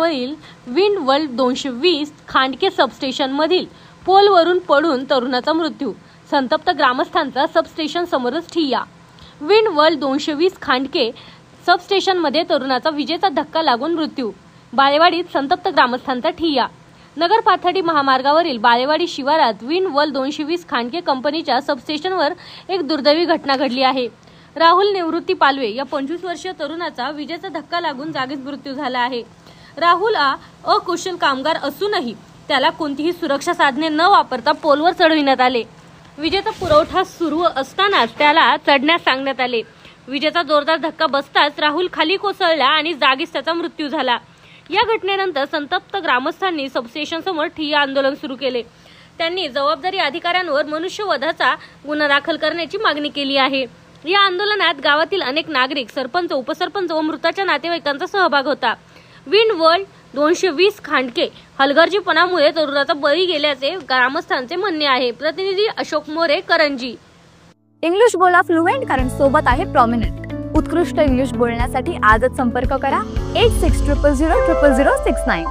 जवळील wind world 220 Khandke सबस्टेशनमधील पोलवरून पडून तरुणाचा मृत्यू, संतप्त ग्रामस्थांचा सबस्टेशन समोरच ठिय्या। विंड वर्ल्ड 220 खांडके सबस्टेशनमध्ये तरुणाचा विजेचा धक्का लागून मृत्यू, बाळेवाडीत संतप्त ग्रामस्थांचा ठिय्या। नगर पाथर्डी महामार्गावरील बाळेवाडी शिवारात विंड वर्ल्ड 220 खांडके कंपनीच्या सबस्टेशनवर एक दुर्दैवी घटना घडली आहे। राहुल निवृत्ती पालवे या 25 वर्षीय तरुणाचा विजेचा धक्का लागून जागीच मृत्यू झाला आहे। राहुल हा अकुशल कामगार असूनही त्याला कोणतीही सुरक्षा साधने न वापरता पोलवर चढविण्यात आले। विजेचा पुरवठा सुरू असतानाच त्याला चढण्यास सांगण्यात आले। विजेचा जोरदार धक्का बसताच राहुल खाली कोसळला आणि जागीच त्याचा मृत्यू झाला। या घटनेनंतर संतप्त ग्रामस्थांनी सबस्टेशन समोर ठिय्या आंदोलन सुरू केले। त्यांनी जबाबदारी अधिकाऱ्यांवर मनुष्यवधाचा गुन्हा दाखल करण्याची मागणी केली आहे। या आंदोलनात गावातील अनेक नागरिक, सरपंच, उपसरपंच व मृताच्या नातेवाईकांचा सहभाग होता। विंड वर्ल्ड 220 खांडके हलगर्जीपणामुळे तरुणाचा बळी गेल्याचे ग्रामस्थांचे म्हणणे आहे। प्रतिनिधी अशोक मोरे, करंजी। इंग्लिश बोला फ्लुएंट, कारण सोबत आहे प्रॉमिनंट। उत्कृष्ट इंग्लिश बोलण्यासाठी आजच संपर्क करा 8600000069।